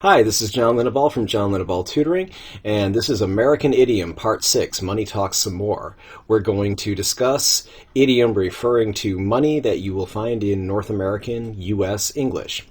Hi, this is John Linneball from John Linneball Tutoring, and this is American Idiom Part 6, Money Talks Some More. We're going to discuss idiom referring to money that you will find in North American U.S. English.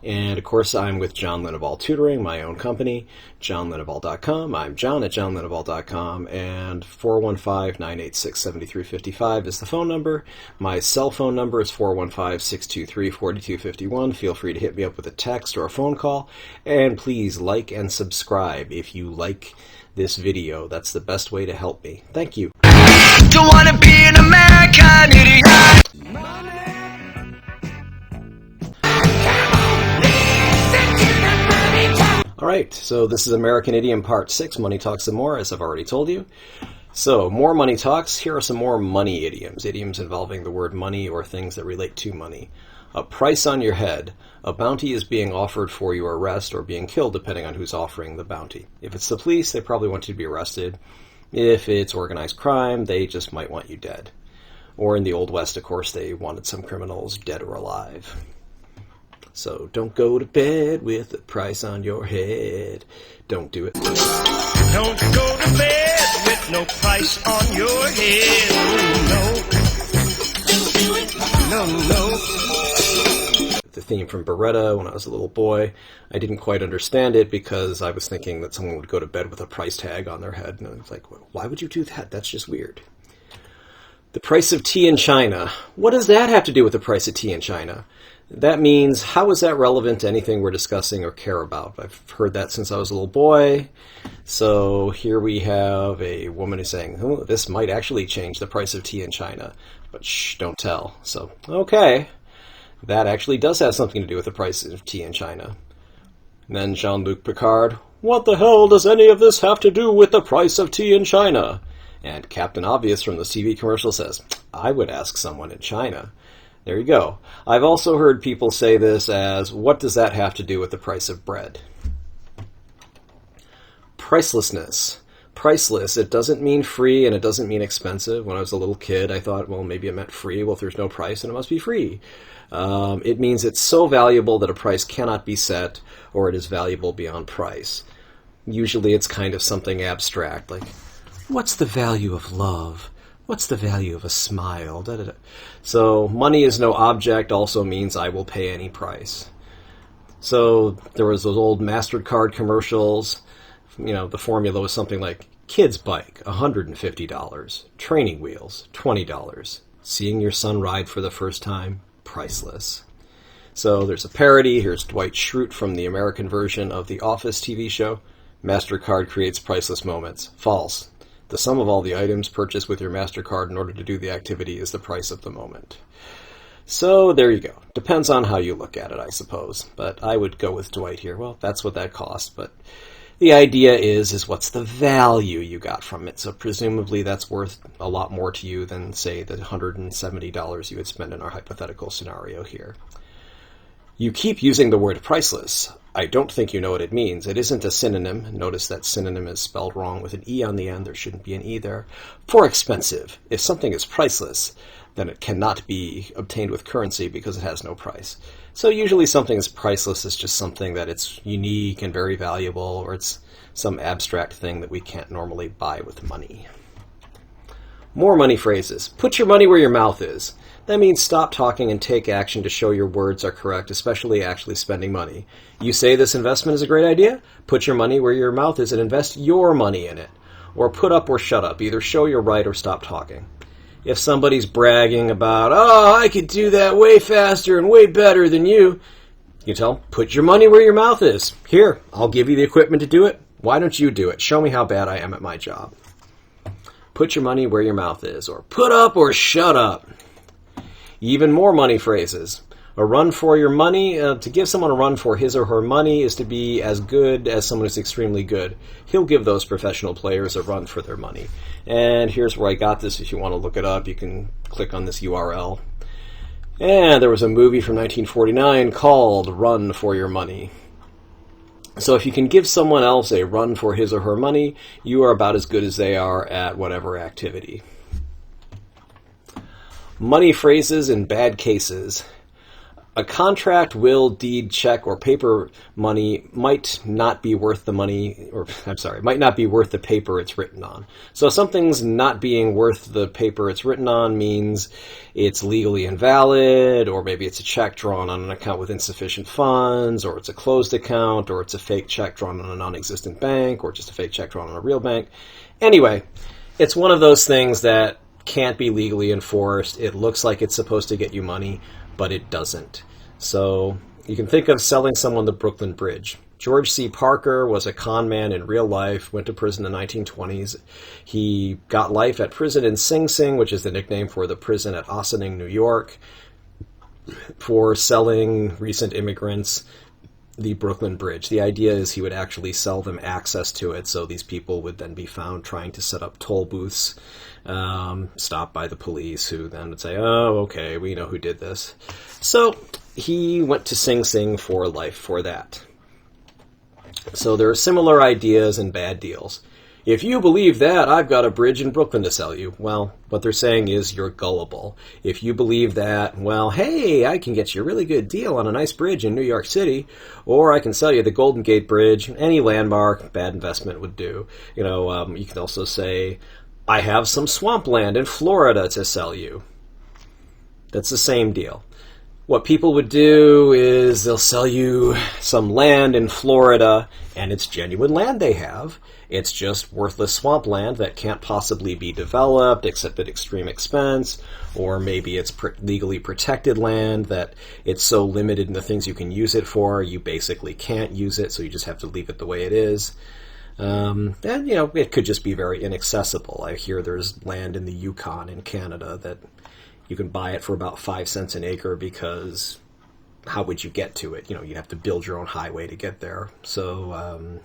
And of course, I'm with John Linneball Tutoring, my own company, johnlinneball.com. I'm John at johnlinneball.com, and 415-986-7355 is the phone number. My cell phone number is 415-623-4251. Feel free to hit me up with a text or a phone call, and please like and subscribe if you like this video. That's the best way to help me. Thank you. Don't wanna be an American idiot. Alright, so this is American Idiom Part 6, Money Talks Some More, as I've already told you. So, more money talks. Here are some more money idioms. Idioms involving the word money or things that relate to money. A price on your head. A bounty is being offered for your arrest or being killed, depending on who's offering the bounty. If it's the police, they probably want you to be arrested. If it's organized crime, they just might want you dead. Or in the Old West, of course, they wanted some criminals dead or alive. So don't go to bed with a price on your head. Don't do it. Don't go to bed with no price on your head. No. The theme from Beretta when I was a little boy. I didn't quite understand it because I was thinking that someone would go to bed with a price tag on their head. And I was like, why would you do that? That's just weird. The price of tea in China. What does that have to do with the price of tea in China? That means, how is that relevant to anything we're discussing or care about? I've heard that since I was a little boy. So here we have a woman who's saying, oh, this might actually change the price of tea in China. But shh, don't tell. So, okay. That actually does have something to do with the price of tea in China. And then Jean-Luc Picard, what the hell does any of this have to do with the price of tea in China? And Captain Obvious from the TV commercial says, I would ask someone in China. There you go. I've also heard people say this as, what does that have to do with the price of bread? Pricelessness. Priceless. It doesn't mean free and it doesn't mean expensive. When I was a little kid, I thought, well, maybe it meant free. Well, if there's no price, then it must be free. It means it's so valuable that a price cannot be set, or it is valuable beyond price. Usually it's kind of something abstract, like, what's the value of love? What's the value of a smile? Da, da, da. So money is no object also means I will pay any price. So there was those old MasterCard commercials. You know, the formula was something like kids bike, $150. Training wheels, $20. Seeing your son ride for the first time, priceless. So there's a parody. Here's Dwight Schrute from the American version of the Office TV show. MasterCard creates priceless moments. False. The sum of all the items purchased with your MasterCard in order to do the activity is the price of the moment. So there you go. Depends on how you look at it, I suppose. But I would go with Dwight here. Well, that's what that cost. But the idea is what's the value you got from it. So presumably that's worth a lot more to you than, say, the $170 you would spend in our hypothetical scenario here. You keep using the word priceless. I don't think you know what it means. It isn't a synonym. Notice that synonym is spelled wrong with an E on the end. There shouldn't be an E there. For expensive. If something is priceless, then it cannot be obtained with currency because it has no price. So usually something is priceless is just something that it's unique and very valuable, or it's some abstract thing that we can't normally buy with money. More money phrases. Put your money where your mouth is. That means stop talking and take action to show your words are correct, especially actually spending money. You say this investment is a great idea? Put your money where your mouth is and invest your money in it. Or put up or shut up. Either show you're right or stop talking. If somebody's bragging about, oh, I could do that way faster and way better than you, you tell them, put your money where your mouth is. Here, I'll give you the equipment to do it. Why don't you do it? Show me how bad I am at my job. Put your money where your mouth is. Or put up or shut up. Even more money phrases. A run for your money. To give someone a run for his or her money is to be as good as someone who's extremely good. He'll give those professional players a run for their money. And here's where I got this. If you want to look it up, you can click on this URL. And there was a movie from 1949 called Run for Your Money. So if you can give someone else a run for his or her money, you are about as good as they are at whatever activity. Money phrases in bad cases. A contract, will, deed, check, or paper money might not be worth the money, or I'm sorry, might not be worth the paper it's written on. So if something's not being worth the paper it's written on means it's legally invalid, or maybe it's a check drawn on an account with insufficient funds, or it's a closed account, or it's a fake check drawn on a non-existent bank, or just a fake check drawn on a real bank. Anyway, it's one of those things that can't be legally enforced. It looks like it's supposed to get you money, but it doesn't. So you can think of selling someone the Brooklyn Bridge. George C. Parker was a con man in real life, went to prison in the 1920s. He got life at prison in Sing Sing, which is the nickname for the prison at Ossining, New York, for selling recent immigrants the Brooklyn Bridge. The idea is he would actually sell them access to it, so these people would then be found trying to set up toll booths, stopped by the police, who then would say, oh, okay, we know who did this. So he went to Sing Sing for life for that. So there are similar ideas and bad deals. If you believe that, I've got a bridge in Brooklyn to sell you. Well, what they're saying is you're gullible. If you believe that, well, hey, I can get you a really good deal on a nice bridge in New York City, or I can sell you the Golden Gate Bridge, any landmark, bad investment would do. You can also say, I have some swampland in Florida to sell you. That's the same deal. What people would do is they'll sell you some land in Florida, and it's genuine land they have. It's just worthless swampland that can't possibly be developed except at extreme expense, or maybe it's legally protected land that it's so limited in the things you can use it for, you basically can't use it, so you just have to leave it the way it is. And, it could just be very inaccessible. I hear there's land in the Yukon in Canada that you can buy it for about 5 cents an acre because how would you get to it? You'd have to build your own highway to get there. So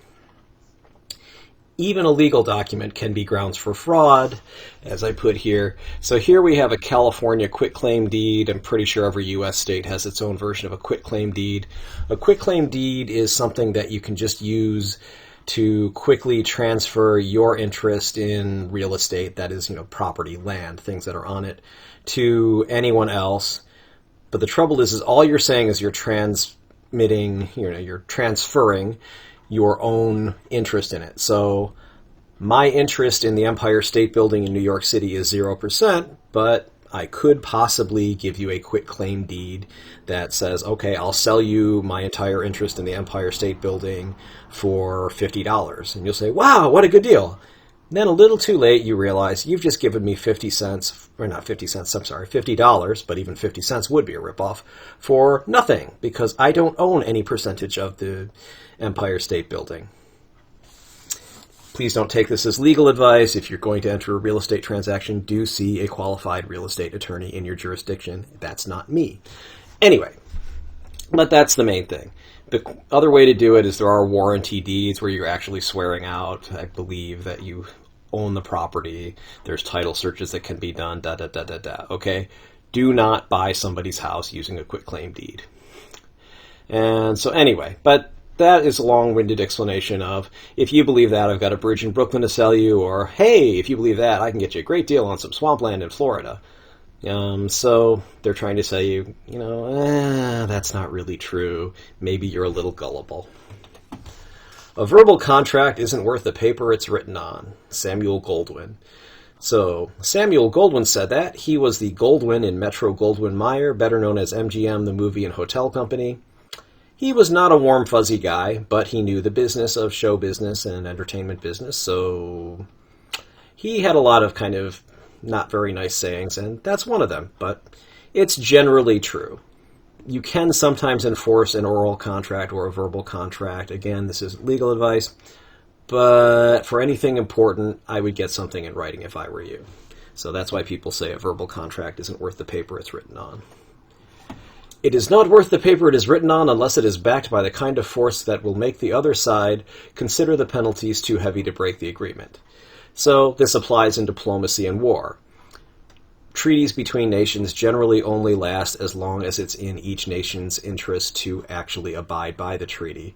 even a legal document can be grounds for fraud, as I put here. So here we have a California quitclaim deed. I'm pretty sure every U.S. state has its own version of a quitclaim deed. A quitclaim deed is something that you can just use to quickly transfer your interest in real estate, that is, property, land, things that are on it, to anyone else. But the trouble is all you're saying is you're transmitting, you're transferring your own interest in it. So my interest in the Empire State Building in New York City is 0%, but I could possibly give you a quitclaim deed that says, okay, I'll sell you my entire interest in the Empire State Building for $50. And you'll say, wow, what a good deal. And then a little too late, you realize you've just given me 50 cents, or not 50 cents, I'm sorry, $50, but even 50 cents would be a ripoff, for nothing, because I don't own any percentage of the Empire State Building. Please don't take this as legal advice. If you're going to enter a real estate transaction, do see a qualified real estate attorney in your jurisdiction. That's not me. Anyway, but that's the main thing. The other way to do it is there are warranty deeds where you're actually swearing out, I believe, that you own the property. There's title searches that can be done, okay? Do not buy somebody's house using a quitclaim deed. And so anyway, but that is a long-winded explanation of, if you believe that, I've got a bridge in Brooklyn to sell you, or, hey, if you believe that, I can get you a great deal on some swampland in Florida. So they're trying to say you, that's not really true. Maybe you're a little gullible. A verbal contract isn't worth the paper it's written on. Samuel Goldwyn. So Samuel Goldwyn said that. He was the Goldwyn in Metro-Goldwyn-Mayer, better known as MGM, the movie and hotel company. He was not a warm, fuzzy guy, but he knew the business of show business and entertainment business, so he had a lot of kind of not very nice sayings, and that's one of them, but it's generally true. You can sometimes enforce an oral contract or a verbal contract. Again, this isn't legal advice, but for anything important, I would get something in writing if I were you. So that's why people say a verbal contract isn't worth the paper it's written on. It is not worth the paper it is written on unless it is backed by the kind of force that will make the other side consider the penalties too heavy to break the agreement. So this applies in diplomacy and war. Treaties between nations generally only last as long as it's in each nation's interest to actually abide by the treaty.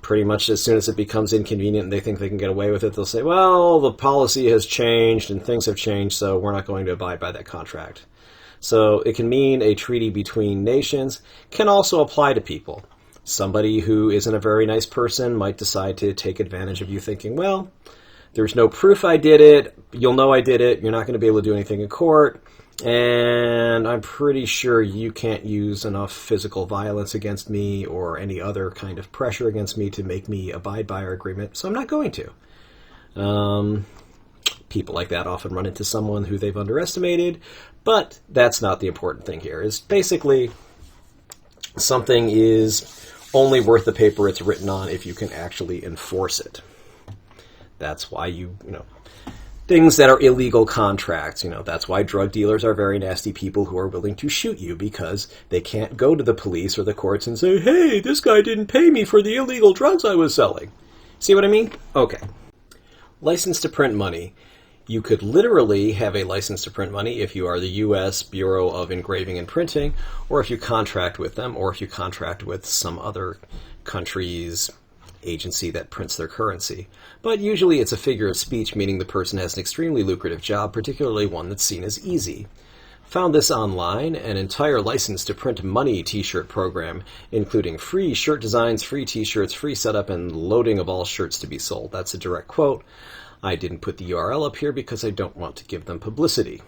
Pretty much as soon as it becomes inconvenient and they think they can get away with it, they'll say, well, the policy has changed and things have changed, so we're not going to abide by that contract. So it can mean a treaty between nations, can also apply to people. Somebody who isn't a very nice person might decide to take advantage of you thinking, well, there's no proof I did it, you'll know I did it, you're not going to be able to do anything in court, and I'm pretty sure you can't use enough physical violence against me or any other kind of pressure against me to make me abide by our agreement, so I'm not going to. People like that often run into someone who they've underestimated, but that's not the important thing here. Is basically something is only worth the paper it's written on if you can actually enforce it. That's why things that are illegal contracts, that's why drug dealers are very nasty people who are willing to shoot you, because they can't go to the police or the courts and say, hey, this guy didn't pay me for the illegal drugs I was selling. See what I mean? Okay. License to print money. You could literally have a license to print money if you are the U.S. Bureau of Engraving and Printing, or if you contract with them, or if you contract with some other country's agency that prints their currency. But usually it's a figure of speech, meaning the person has an extremely lucrative job, particularly one that's seen as easy. Found this online, an entire license to print money t-shirt program, including free shirt designs, free t-shirts, free setup, and loading of all shirts to be sold. That's a direct quote. I didn't put the URL up here because I don't want to give them publicity.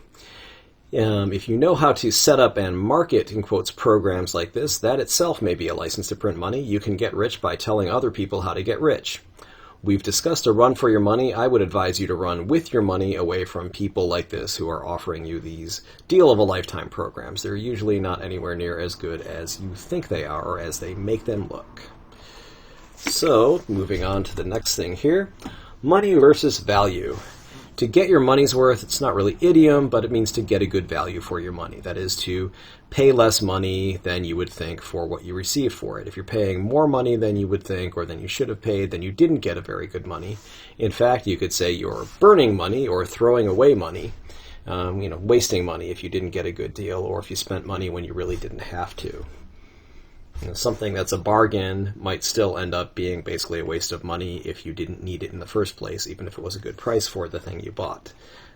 If you know how to set up and market, in quotes, programs like this, that itself may be a license to print money. You can get rich by telling other people how to get rich. We've discussed a run for your money. I would advise you to run with your money away from people like this who are offering you these deal-of-a-lifetime programs. They're usually not anywhere near as good as you think they are or as they make them look. So, moving on to the next thing here. Money versus value. To get your money's worth, it's not really idiom, but it means to get a good value for your money. That is to pay less money than you would think for what you receive for it. If you're paying more money than you would think or than you should have paid, then you didn't get a very good money. In fact, you could say you're burning money or throwing away money, wasting money if you didn't get a good deal or if you spent money when you really didn't have to. Something that's a bargain might still end up being basically a waste of money if you didn't need it in the first place, even if it was a good price for the thing you bought.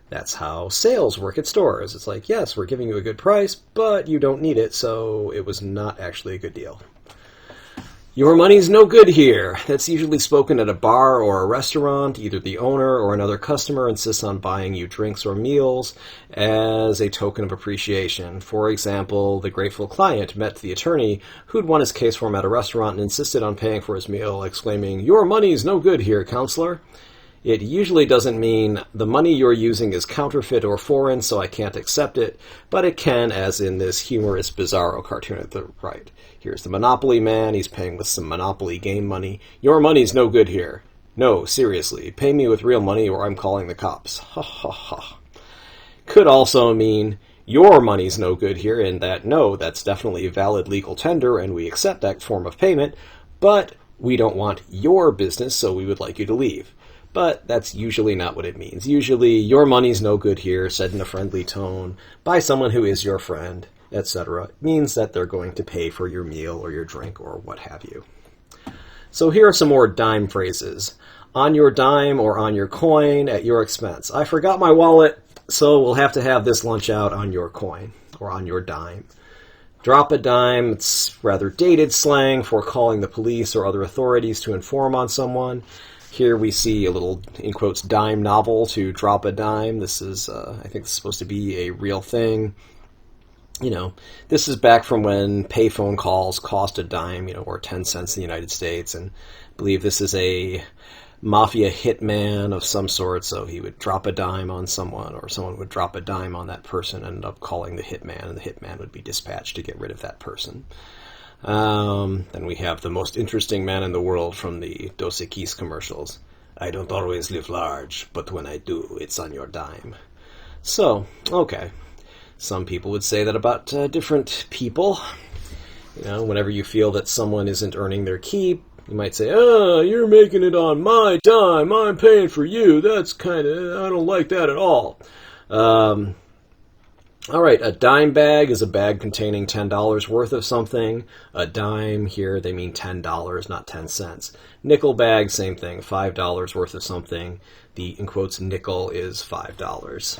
That's how sales work at stores. It's like, yes, we're giving you a good price, but you don't need it, so it was not actually a good deal. Your money's no good here. That's usually spoken at a bar or a restaurant. Either the owner or another customer insists on buying you drinks or meals as a token of appreciation. For example, the grateful client met the attorney who'd won his case for him at a restaurant and insisted on paying for his meal, exclaiming, "Your money's no good here, counselor." It usually doesn't mean the money you're using is counterfeit or foreign, so I can't accept it, but it can, as in this humorous Bizarro cartoon at the right. Here's the Monopoly man, he's paying with some Monopoly game money. Your money's no good here. No, seriously, pay me with real money or I'm calling the cops. Ha ha ha. Could also mean your money's no good here, in that no, that's definitely a valid legal tender and we accept that form of payment, but we don't want your business, so we would like you to leave. But that's usually not what it means. Usually, your money's no good here, said in a friendly tone, by someone who is your friend, etc. It means that they're going to pay for your meal or your drink or what have you. So here are some more dime phrases. On your dime or on your coin, at your expense. I forgot my wallet, so we'll have to have this lunch out on your coin or on your dime. Drop a dime, it's rather dated slang for calling the police or other authorities to inform on someone. Here we see a little, in quotes, dime novel, to drop a dime. This is, I think this is supposed to be a real thing. This is back from when payphone calls cost a dime, or 10 cents in the United States. And I believe this is a mafia hitman of some sort, so he would drop a dime on someone, or someone would drop a dime on that person and end up calling the hitman, and the hitman would be dispatched to get rid of that person. Then we have the most interesting man in the world from the Dos Equis commercials. I don't always live large, but when I do, it's on your dime. So, okay. Some people would say that about different people. Whenever you feel that someone isn't earning their keep, you might say, you're making it on my dime, I'm paying for you. That's I don't like that at all. All right, a dime bag is a bag containing $10 worth of something. A dime, here they mean $10, not 10 cents. Nickel bag, same thing, $5 worth of something. The, in quotes, nickel is $5.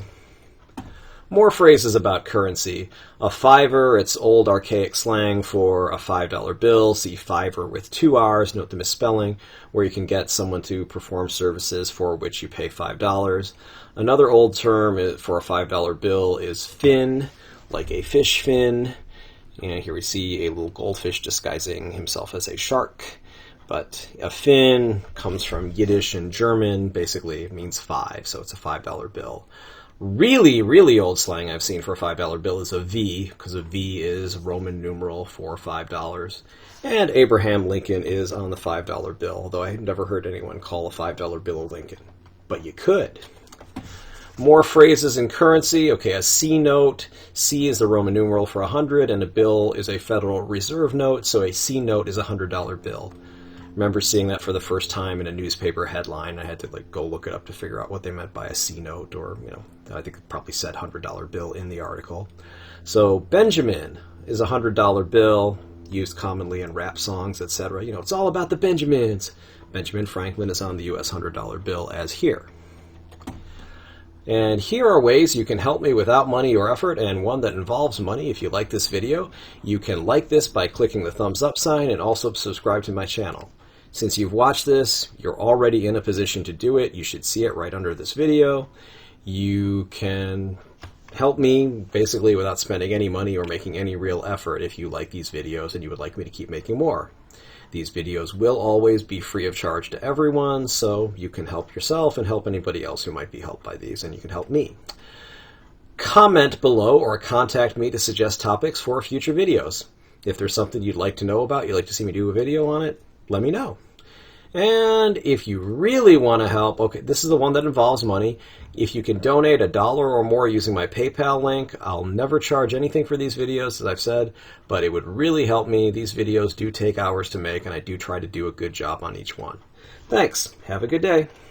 More phrases about currency. A fiver, it's old archaic slang for a $5 bill. See fiver with 2 R's, note the misspelling, where you can get someone to perform services for which you pay $5. Another old term for a $5 bill is fin, like a fish fin. And here we see a little goldfish disguising himself as a shark. But a fin comes from Yiddish and German. Basically, it means 5, so it's a $5 bill. Really, really old slang I've seen for a $5 bill is a V, because a V is Roman numeral for $5. And Abraham Lincoln is on the $5 bill, although I've never heard anyone call a $5 bill a Lincoln. But you could. More phrases in currency. Okay, a C note. C is the Roman numeral for 100, and a bill is a Federal Reserve note, so a C note is a $100 bill. Remember seeing that for the first time in a newspaper headline. I had to go look it up to figure out what they meant by a C note, or I think it probably said $100 bill in the article. So Benjamin is a $100 bill, used commonly in rap songs, etc. It's all about the Benjamins. Benjamin Franklin is on the U.S. $100 bill as here. And here are ways you can help me without money or effort, and one that involves money. If you like this video, you can like this by clicking the thumbs up sign and also subscribe to my channel. Since you've watched this, you're already in a position to do it. You should see it right under this video. You can help me basically without spending any money or making any real effort if you like these videos and you would like me to keep making more. These videos will always be free of charge to everyone, so you can help yourself and help anybody else who might be helped by these, and you can help me. Comment below or contact me to suggest topics for future videos. If there's something you'd like to know about, you'd like to see me do a video on it, let me know. And if you really want to help, okay, this is the one that involves money. If you can donate $1 or more using my PayPal link, I'll never charge anything for these videos, as I've said, but it would really help me. These videos do take hours to make, and I do try to do a good job on each one. Thanks. Have a good day.